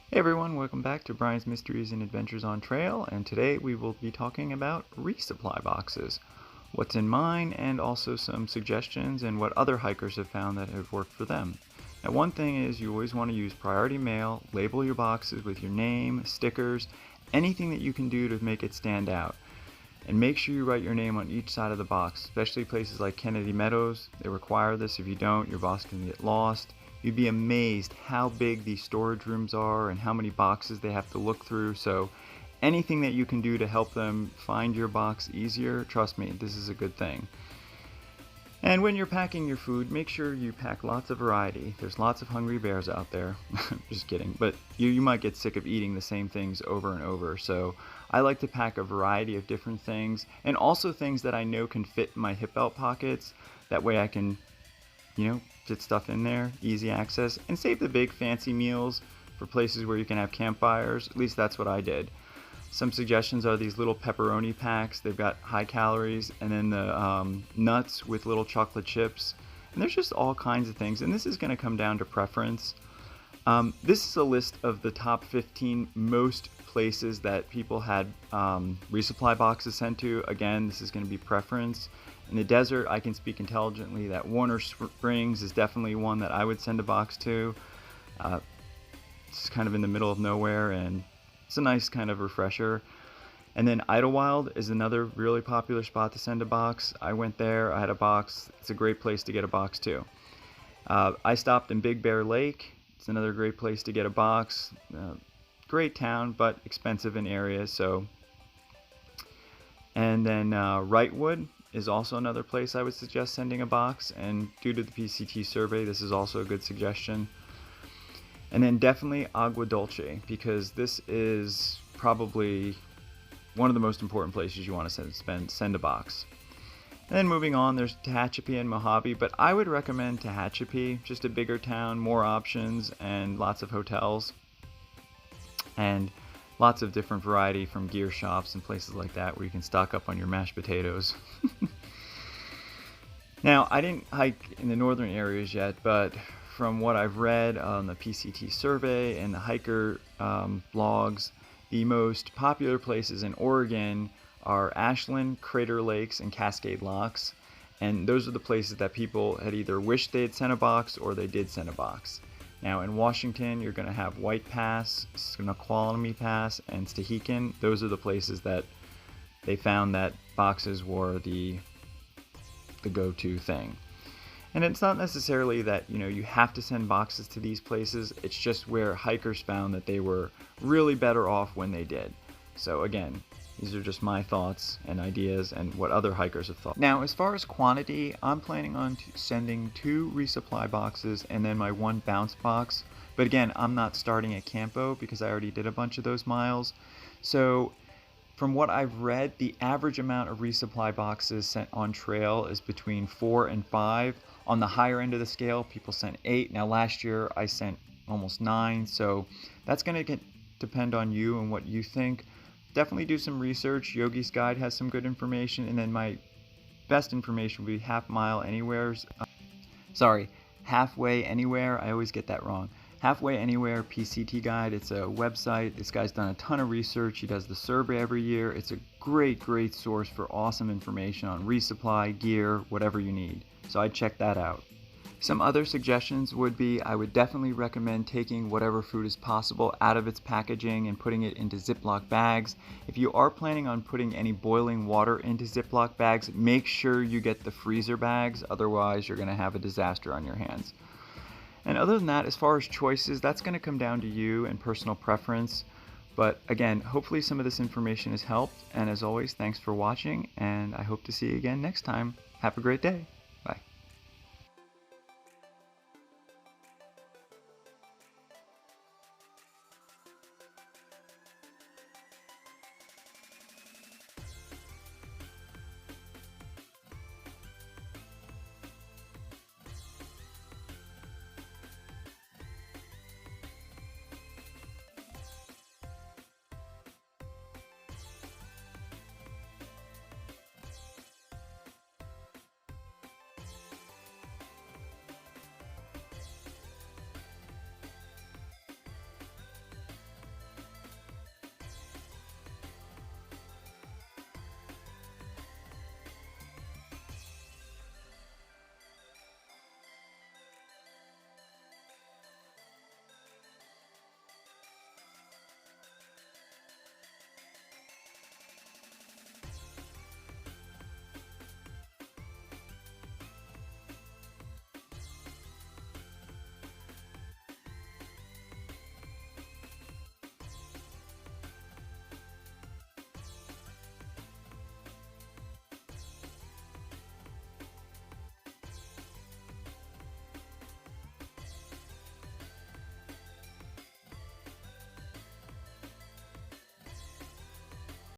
Hey everyone, welcome back to Brian's Mysteries and Adventures on Trail, and today we will be talking about resupply boxes, what's in mine, and also some suggestions and what other hikers have found that have worked for them. Now, one thing is you always want to use priority mail, label your boxes with your name, stickers, anything that you can do to make it stand out. And make sure you write your name on each side of the box, especially places like Kennedy Meadows. They require this. If you don't, your box can get lost. You'd be amazed how big these storage rooms are and how many boxes they have to look through. So anything that you can do to help them find your box easier, trust me, this is a good thing. And when you're packing your food, make sure you pack lots of variety. There's lots of hungry bears out there. Just kidding. But you might get sick of eating the same things over and over. So I like to pack a variety of different things, and also things that I know can fit in my hip belt pockets. That way I can, get stuff in there, easy access, and save the big fancy meals for places where you can have campfires. At least that's what I did. Some suggestions are these little pepperoni packs. They've got high calories, and then the nuts with little chocolate chips. And there's just all kinds of things, and this is going to come down to preference. This is a list of the top 15 most places that people had resupply boxes sent to. Again, this is going to be preference. In the desert, I can speak intelligently that Warner Springs is definitely one that I would send a box to. It's kind of in the middle of nowhere, and it's a nice kind of refresher. And then Idlewild is another really popular spot to send a box. I went there, I had a box. It's a great place to get a box too. I stopped in Big Bear Lake. It's another great place to get a box. Great town, but expensive in areas. And then Wrightwood is also another place I would suggest sending a box, and due to the PCT survey, this is also a good suggestion. And then definitely Agua Dulce, because this is probably one of the most important places you want to send a box. And then moving on, there's Tehachapi and Mojave, but I would recommend Tehachapi, just a bigger town, more options, and lots of hotels, and lots of different variety from gear shops and places like that where you can stock up on your mashed potatoes. Now, I didn't hike in the northern areas yet, but from what I've read on the PCT survey and the hiker blogs, the most popular places in Oregon are Ashland, Crater Lakes, and Cascade Locks. And those are the places that people had either wished they had sent a box or they did send a box. Now in Washington, you're going to have White Pass, Snoqualmie Pass, and Stehekin. Those are the places that they found that boxes were the go-to thing. And it's not necessarily that you have to send boxes to these places. It's just where hikers found that they were really better off when they did. So again, these are just my thoughts and ideas and what other hikers have thought. Now, as far as quantity, I'm planning on sending 2 resupply boxes and then my 1 bounce box. But again, I'm not starting at Campo because I already did a bunch of those miles. So from what I've read, the average amount of resupply boxes sent on trail is between 4 and 5. On the higher end of the scale, people sent 8. Now last year I sent almost 9. So that's going to depend on you and what you think. Definitely do some research. Yogi's Guide has some good information, and then my best information would be Halfway Anywhere. I always get that wrong. Halfway Anywhere PCT Guide. It's a website. This guy's done a ton of research. He does the survey every year. It's a great source for awesome information on resupply, gear, whatever you need. So I'd check that out. Some other suggestions would be I would definitely recommend taking whatever food is possible out of its packaging and putting it into Ziploc bags. If you are planning on putting any boiling water into Ziploc bags, make sure you get the freezer bags, otherwise you're going to have a disaster on your hands. And other than that, as far as choices, that's going to come down to you and personal preference. But again, hopefully some of this information has helped, and as always, thanks for watching, and I hope to see you again next time. Have a great day.